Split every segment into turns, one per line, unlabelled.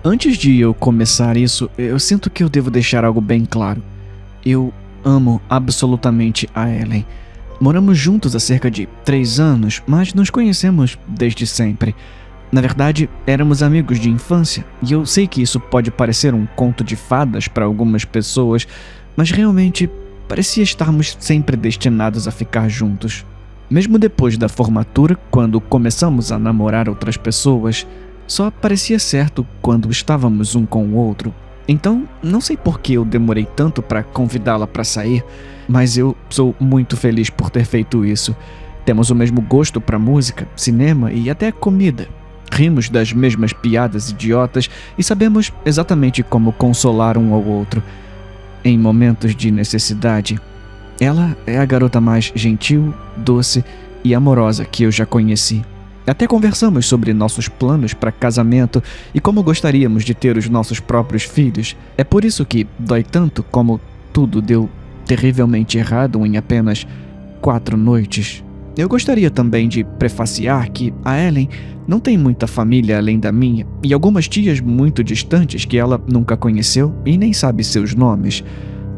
Antes de eu começar isso, eu sinto que eu devo deixar algo bem claro. Eu amo absolutamente a Ellen. Moramos juntos há cerca de 3 anos, mas nos conhecemos desde sempre. Na verdade, éramos amigos de infância, e eu sei que isso pode parecer um conto de fadas para algumas pessoas, mas realmente parecia estarmos sempre destinados a ficar juntos. Mesmo depois da formatura, quando começamos a namorar outras pessoas, só parecia certo quando estávamos um com o outro. Então, não sei por que eu demorei tanto para convidá-la para sair, mas eu sou muito feliz por ter feito isso. Temos o mesmo gosto para música, cinema e até comida. Rimos das mesmas piadas idiotas e sabemos exatamente como consolar um ao outro. Em momentos de necessidade, ela é a garota mais gentil, doce e amorosa que eu já conheci. Até conversamos sobre nossos planos para casamento e como gostaríamos de ter os nossos próprios filhos. É por isso que dói tanto como tudo deu terrivelmente errado em apenas 4 noites. Eu gostaria também de prefaciar que a Ellen não tem muita família além da minha e algumas tias muito distantes que ela nunca conheceu e nem sabe seus nomes.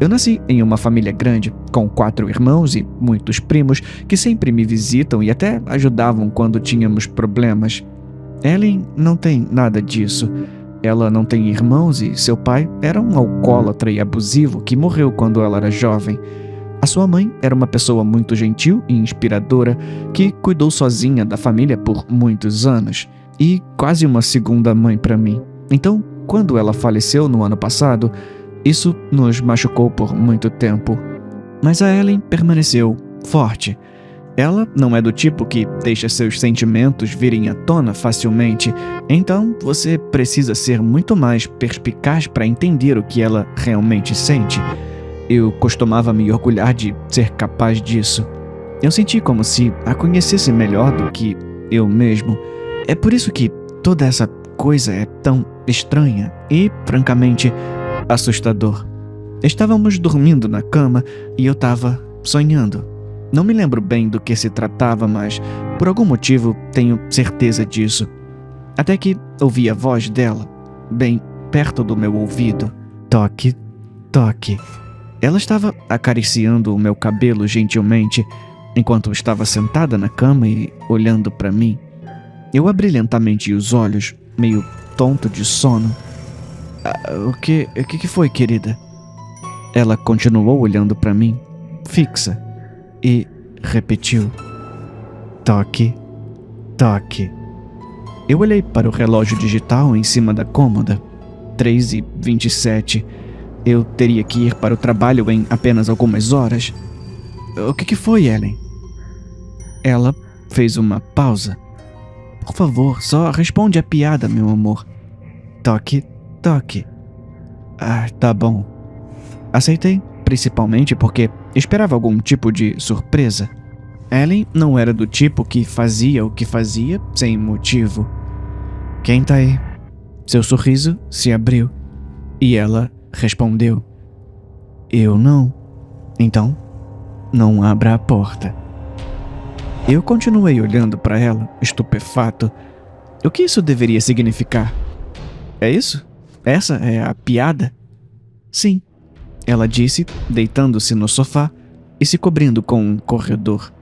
Eu nasci em uma família grande, com 4 irmãos e muitos primos que sempre me visitam e até ajudavam quando tínhamos problemas. Ellen não tem nada disso. Ela não tem irmãos e seu pai era um alcoólatra e abusivo que morreu quando ela era jovem. A sua mãe era uma pessoa muito gentil e inspiradora que cuidou sozinha da família por muitos anos e quase uma segunda mãe para mim. Então, quando ela faleceu no ano passado, isso nos machucou por muito tempo. Mas a Ellen permaneceu forte. Ela não é do tipo que deixa seus sentimentos virem à tona facilmente, então você precisa ser muito mais perspicaz para entender o que ela realmente sente. Eu costumava me orgulhar de ser capaz disso. Eu senti como se a conhecesse melhor do que eu mesmo. É por isso que toda essa coisa é tão estranha e, francamente, assustador. Estávamos dormindo na cama e eu estava sonhando. Não me lembro bem do que se tratava, mas por algum motivo tenho certeza disso. Até que ouvi a voz dela, bem perto do meu ouvido. Toque, toque. Ela estava acariciando o meu cabelo gentilmente, enquanto estava sentada na cama e olhando para mim. Eu abri lentamente os olhos, meio tonto de sono. O que foi, querida? Ela continuou olhando para mim, fixa, e repetiu: toque, toque. Eu olhei para o relógio digital em cima da cômoda. 3h27. Eu teria que ir para o trabalho em apenas algumas horas. O que foi, Ellen? Ela fez uma pausa. Por favor, só responde a piada, meu amor. Toque, toque. Ah, tá bom. Aceitei, principalmente porque esperava algum tipo de surpresa. Ellen não era do tipo que fazia o que fazia sem motivo. Quem tá aí? Seu sorriso se abriu e ela respondeu: eu não. Então, não abra a porta. Eu continuei olhando para ela, estupefato. O que isso deveria significar? É isso? Essa é a piada? Sim, ela disse, deitando-se no sofá e se cobrindo com um corredor.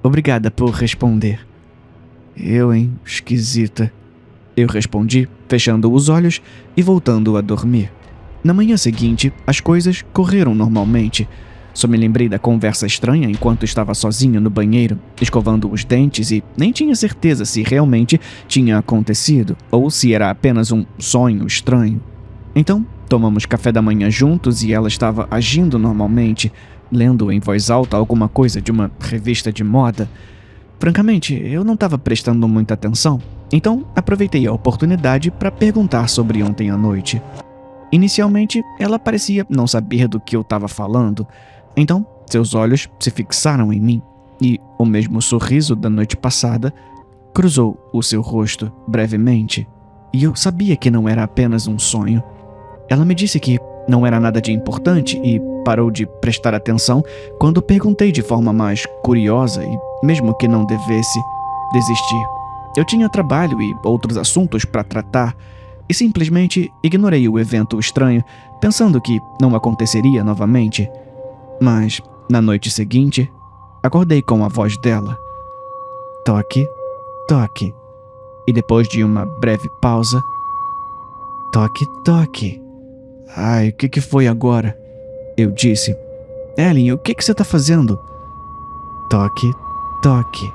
Obrigada por responder. Esquisita. Eu respondi, fechando os olhos e voltando a dormir. Na manhã seguinte, as coisas correram normalmente. Só me lembrei da conversa estranha enquanto estava sozinho no banheiro, escovando os dentes e nem tinha certeza se realmente tinha acontecido ou se era apenas um sonho estranho. Então, tomamos café da manhã juntos e ela estava agindo normalmente, lendo em voz alta alguma coisa de uma revista de moda. Francamente, eu não estava prestando muita atenção, então aproveitei a oportunidade para perguntar sobre ontem à noite. Inicialmente, ela parecia não saber do que eu estava falando, então seus olhos se fixaram em mim e o mesmo sorriso da noite passada cruzou o seu rosto brevemente, e eu sabia que não era apenas um sonho. Ela me disse que não era nada de importante e parou de prestar atenção quando perguntei de forma mais curiosa e, mesmo que não devesse, desisti. Eu tinha trabalho e outros assuntos para tratar. e simplesmente ignorei o evento estranho, pensando que não aconteceria novamente. Mas, na noite seguinte, acordei com a voz dela. Toque, toque. E depois de uma breve pausa, toque, toque. Ai, o que foi agora? Eu disse. Ellen, o que você tá fazendo? Toque, toque.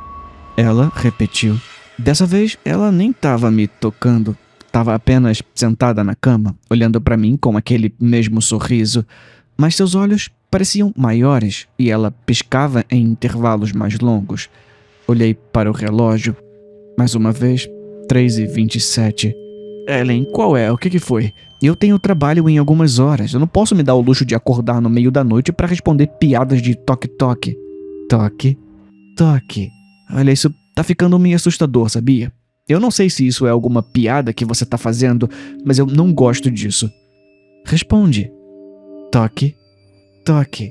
Ela repetiu. Dessa vez, ela nem estava me tocando. Estava apenas sentada na cama, olhando para mim com aquele mesmo sorriso. Mas seus olhos pareciam maiores e ela piscava em intervalos mais longos. Olhei para o relógio. Mais uma vez, 3h27. Ellen, qual é? O que foi? Eu tenho trabalho em algumas horas. Eu não posso me dar o luxo de acordar no meio da noite para responder piadas de toque-toque. Toque, toque. Olha, isso tá ficando meio assustador, sabia? Eu não sei se isso é alguma piada que você tá fazendo, mas eu não gosto disso. Responde. Toque, toque.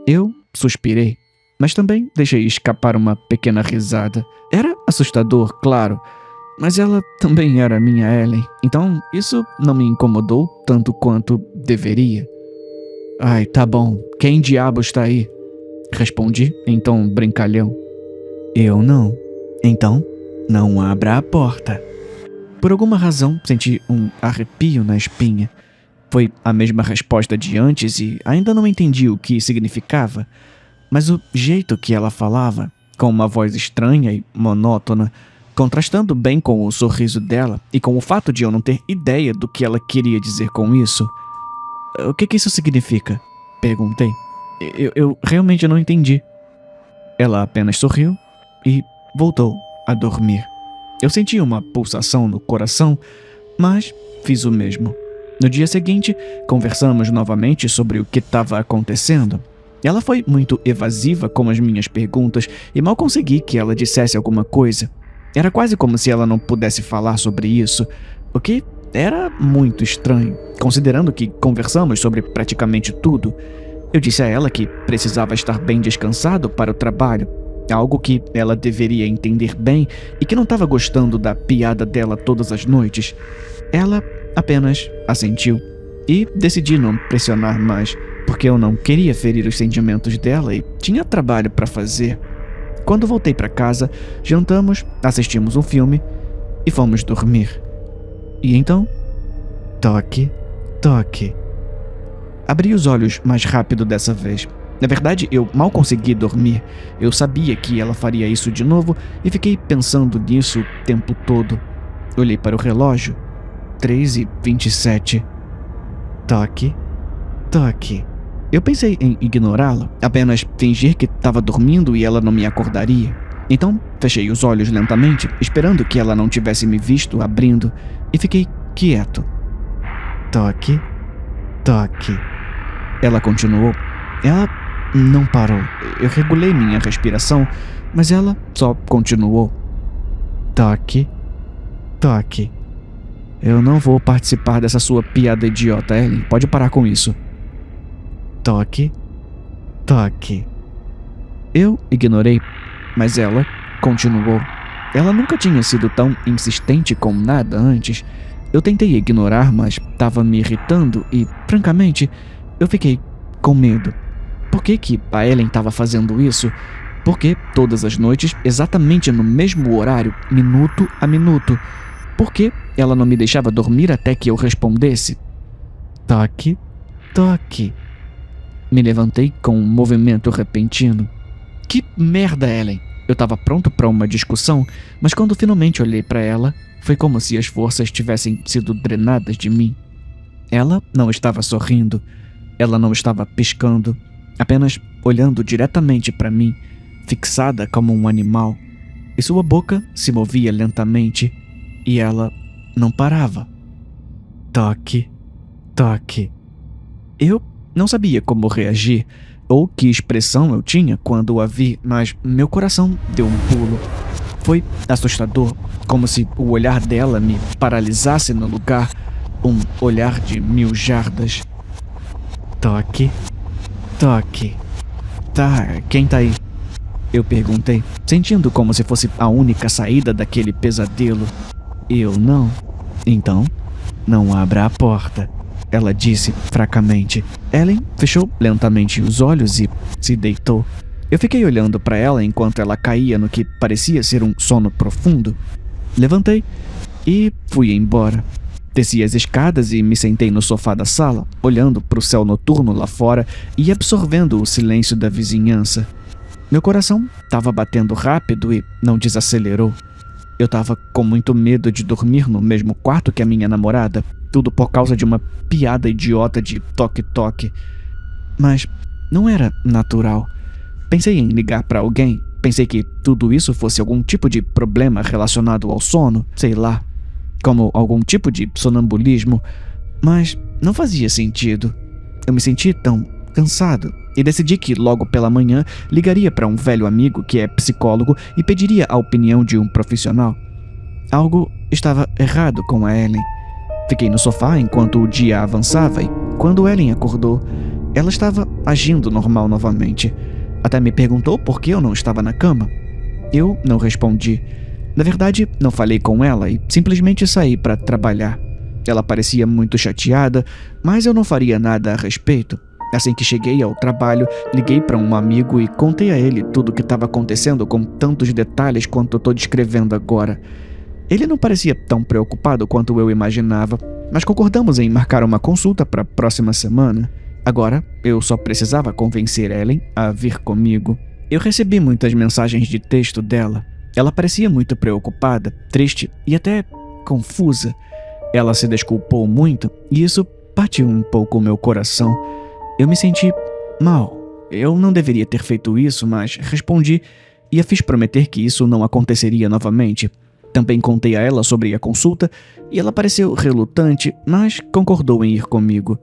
Eu suspirei, mas também deixei escapar uma pequena risada. Era assustador, claro, mas ela também era minha Ellen, então isso não me incomodou tanto quanto deveria. Ai, tá bom, quem diabos tá aí? Respondi em tom brincalhão. Eu não. Então, não abra a porta. Por alguma razão, senti um arrepio na espinha. Foi a mesma resposta de antes e ainda não entendi o que significava, mas o jeito que ela falava, com uma voz estranha e monótona, contrastando bem com o sorriso dela e com o fato de eu não ter ideia do que ela queria dizer com isso. O que isso significa? Perguntei. Eu realmente não entendi. Ela apenas sorriu e voltou a dormir. Eu senti uma pulsação no coração, mas fiz o mesmo. No dia seguinte, conversamos novamente sobre o que estava acontecendo. Ela foi muito evasiva com as minhas perguntas e mal consegui que ela dissesse alguma coisa. Era quase como se ela não pudesse falar sobre isso, o que era muito estranho, considerando que conversamos sobre praticamente tudo. Eu disse a ela que precisava estar bem descansado para o trabalho, algo que ela deveria entender bem e que não estava gostando da piada dela todas as noites. Ela apenas assentiu e decidi não pressionar mais, porque eu não queria ferir os sentimentos dela e tinha trabalho para fazer. Quando voltei para casa, jantamos, assistimos um filme e fomos dormir. E então, toque, toque. Abri os olhos mais rápido dessa vez. Na verdade, eu mal consegui dormir. Eu sabia que ela faria isso de novo e fiquei pensando nisso o tempo todo. Olhei para o relógio. 3h27. Toque, toque. Eu pensei em ignorá-la, apenas fingir que estava dormindo e ela não me acordaria. Então, fechei os olhos lentamente, esperando que ela não tivesse me visto abrindo, e fiquei quieto. Toque, toque. Ela continuou. Ela não parou. Eu regulei minha respiração, mas ela só continuou. Toque, toque. Eu não vou participar dessa sua piada idiota, Ellen. Pode parar com isso. Toque, toque. Eu ignorei, mas ela continuou. Ela nunca tinha sido tão insistente com nada antes. Eu tentei ignorar, mas estava me irritando e, francamente, eu fiquei com medo. Por que a Ellen estava fazendo isso? Porque todas as noites, exatamente no mesmo horário, minuto a minuto. Por que ela não me deixava dormir até que eu respondesse? Toque, toque. Me levantei com um movimento repentino. Que merda, Ellen! Eu estava pronto para uma discussão, mas quando finalmente olhei para ela, foi como se as forças tivessem sido drenadas de mim. Ela não estava sorrindo, ela não estava piscando, apenas olhando diretamente para mim, fixada como um animal, e sua boca se movia lentamente, e ela não parava. Toque, toque. Eu não sabia como reagir, ou que expressão eu tinha quando a vi, mas meu coração deu um pulo. Foi assustador, como se o olhar dela me paralisasse no lugar, um olhar de 1000 jardas. Toque, toque. Tá, quem tá aí? Eu perguntei, sentindo como se fosse a única saída daquele pesadelo. Eu não. Então, não abra a porta, ela disse fracamente. Ellen fechou lentamente os olhos e se deitou. Eu fiquei olhando para ela enquanto ela caía no que parecia ser um sono profundo. Levantei e fui embora. Desci as escadas e me sentei no sofá da sala, olhando para o céu noturno lá fora e absorvendo o silêncio da vizinhança. Meu coração estava batendo rápido e não desacelerou. Eu estava com muito medo de dormir no mesmo quarto que a minha namorada, tudo por causa de uma piada idiota de toque-toque. Mas não era natural. Pensei em ligar para alguém, pensei que tudo isso fosse algum tipo de problema relacionado ao sono, sei lá, como algum tipo de sonambulismo, mas não fazia sentido. Eu me senti tão cansado e decidi que logo pela manhã ligaria para um velho amigo que é psicólogo e pediria a opinião de um profissional. Algo estava errado com a Ellen. Fiquei no sofá enquanto o dia avançava e, quando Ellen acordou, ela estava agindo normal novamente. Até me perguntou por que eu não estava na cama. Eu não respondi. Na verdade, não falei com ela e simplesmente saí para trabalhar. Ela parecia muito chateada, mas eu não faria nada a respeito. Assim que cheguei ao trabalho, liguei para um amigo e contei a ele tudo o que estava acontecendo com tantos detalhes quanto eu estou descrevendo agora. Ele não parecia tão preocupado quanto eu imaginava, mas concordamos em marcar uma consulta para a próxima semana. Agora, eu só precisava convencer Ellen a vir comigo. Eu recebi muitas mensagens de texto dela. Ela parecia muito preocupada, triste e até confusa. Ela se desculpou muito e isso partiu um pouco o meu coração. Eu me senti mal. Eu não deveria ter feito isso, mas respondi e a fiz prometer que isso não aconteceria novamente. Também contei a ela sobre a consulta e ela pareceu relutante, mas concordou em ir comigo.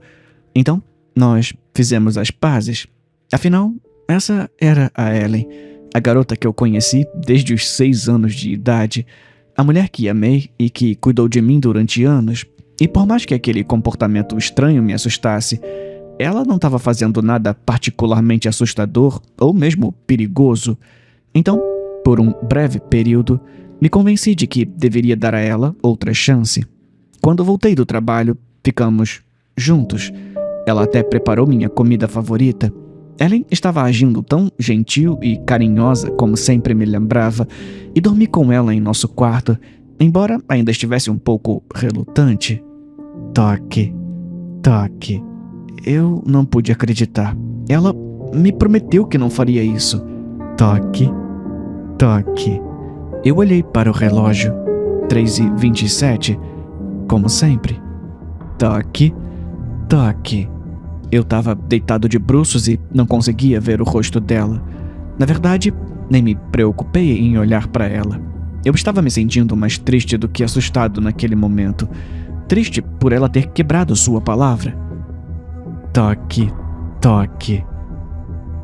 Então, nós fizemos as pazes. Afinal, essa era a Ellen, a garota que eu conheci desde os 6 anos de idade, a mulher que amei e que cuidou de mim durante anos. E por mais que aquele comportamento estranho me assustasse, ela não estava fazendo nada particularmente assustador ou mesmo perigoso. Então, por um breve período, me convenci de que deveria dar a ela outra chance. Quando voltei do trabalho, ficamos juntos. Ela até preparou minha comida favorita. Ellen estava agindo tão gentil e carinhosa como sempre me lembrava, e dormi com ela em nosso quarto, embora ainda estivesse um pouco relutante. Toque, toque. Eu não pude acreditar. Ela me prometeu que não faria isso. Toque, toque. Eu olhei para o relógio. 3h27, como sempre. Toque, toque. Eu estava deitado de bruços e não conseguia ver o rosto dela. Na verdade, nem me preocupei em olhar para ela. Eu estava me sentindo mais triste do que assustado naquele momento. Triste por ela ter quebrado sua palavra. Toque, toque.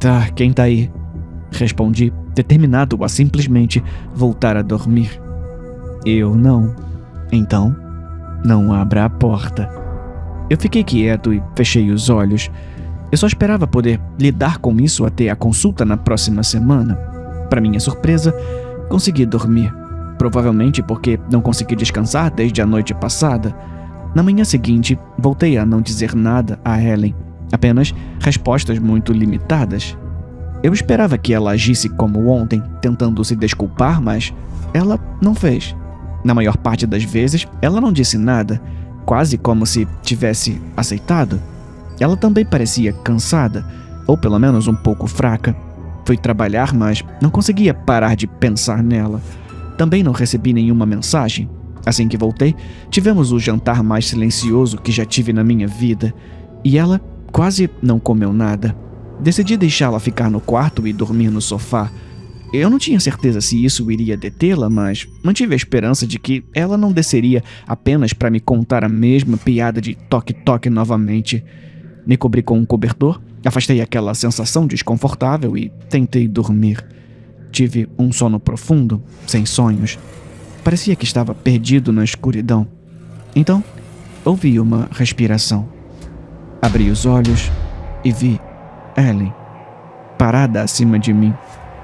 Tá, quem tá aí? Respondi, determinado a simplesmente voltar a dormir. Eu não. Então, não abra a porta. Eu fiquei quieto e fechei os olhos. Eu só esperava poder lidar com isso até a consulta na próxima semana. Para minha surpresa, consegui dormir. Provavelmente porque não consegui descansar desde a noite passada. Na manhã seguinte, voltei a não dizer nada a Ellen. Apenas respostas muito limitadas. Eu esperava que ela agisse como ontem, tentando se desculpar, mas ela não fez. Na maior parte das vezes, ela não disse nada, quase como se tivesse aceitado. Ela também parecia cansada, ou pelo menos um pouco fraca. Fui trabalhar, mas não conseguia parar de pensar nela. Também não recebi nenhuma mensagem. Assim que voltei, tivemos o jantar mais silencioso que já tive na minha vida, e ela quase não comeu nada. Decidi deixá-la ficar no quarto e dormir no sofá. Eu não tinha certeza se isso iria detê-la, mas mantive a esperança de que ela não desceria apenas para me contar a mesma piada de toque-toque novamente. Me cobri com um cobertor, afastei aquela sensação desconfortável e tentei dormir. Tive um sono profundo, sem sonhos. Parecia que estava perdido na escuridão. Então, ouvi uma respiração. Abri os olhos e vi Ellen, parada acima de mim,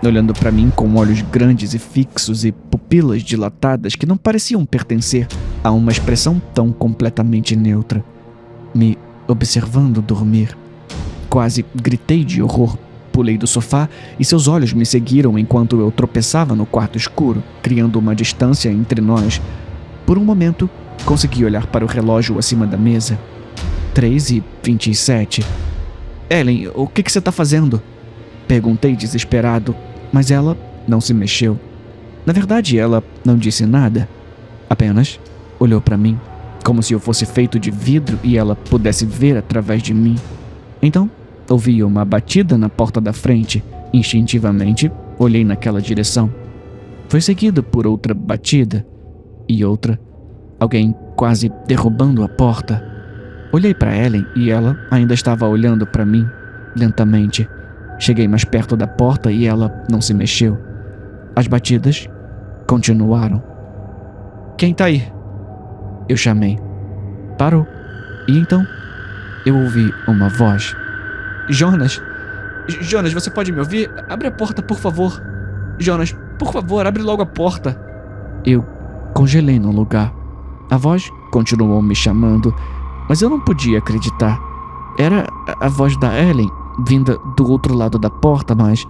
olhando para mim com olhos grandes e fixos e pupilas dilatadas que não pareciam pertencer a uma expressão tão completamente neutra, me observando dormir. Quase gritei de horror. Pulei do sofá e seus olhos me seguiram enquanto eu tropeçava no quarto escuro, criando uma distância entre nós. Por um momento, consegui olhar para o relógio acima da mesa. 3h27. Ellen, o que você está fazendo? Perguntei desesperado, mas ela não se mexeu. Na verdade, ela não disse nada. Apenas olhou para mim, como se eu fosse feito de vidro e ela pudesse ver através de mim. Então, ouvi uma batida na porta da frente. Instintivamente, olhei naquela direção. Foi seguido por outra batida e outra. Alguém quase derrubando a porta. Olhei para Ellen e ela ainda estava olhando para mim, lentamente. Cheguei mais perto da porta e ela não se mexeu. As batidas continuaram. Quem tá aí? Eu chamei. Parou. E então, eu ouvi uma voz. Jonas? Jonas, você pode me ouvir? Abre a porta, por favor. Jonas, por favor, abre logo a porta. Eu congelei no lugar. A voz continuou me chamando, mas eu não podia acreditar. Era a voz da Ellen, vinda do outro lado da porta, mas...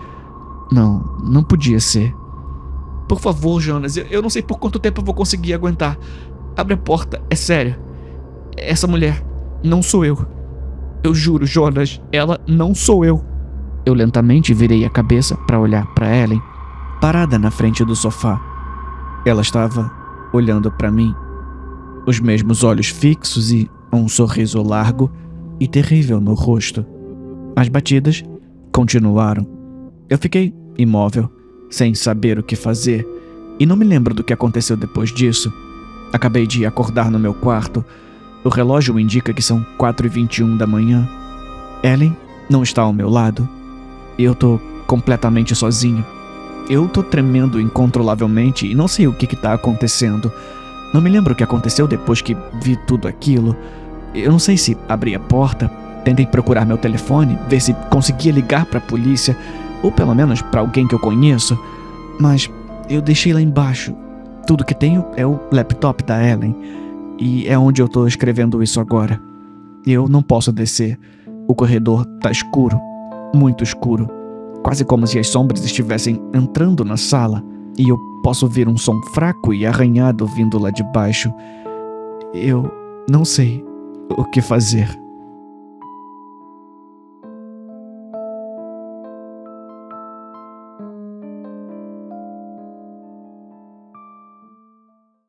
Não podia ser. Por favor, Jonas, eu não sei por quanto tempo eu vou conseguir aguentar. Abre a porta, é sério. Essa mulher não sou eu. Eu juro, Jonas, ela não sou eu. Eu lentamente virei a cabeça para olhar para Ellen, parada na frente do sofá. Ela estava olhando para mim, os mesmos olhos fixos e um sorriso largo e terrível no rosto. As batidas continuaram. Eu fiquei imóvel, sem saber o que fazer, e não me lembro do que aconteceu depois disso. Acabei de acordar no meu quarto. O relógio indica que são 4h21 da manhã. Ellen não está ao meu lado. E eu tô completamente sozinho. Eu tô tremendo incontrolavelmente e não sei o que tá acontecendo. Não me lembro o que aconteceu depois que vi tudo aquilo. Eu não sei se abri a porta, tentei procurar meu telefone, ver se conseguia ligar pra polícia, ou pelo menos pra alguém que eu conheço, mas eu deixei lá embaixo. Tudo que tenho é o laptop da Ellen, e é onde eu tô escrevendo isso agora. Eu não posso descer. O corredor tá escuro, muito escuro, quase como se as sombras estivessem entrando na sala, e eu posso ouvir um som fraco e arranhado vindo lá de baixo. Eu não sei o que fazer.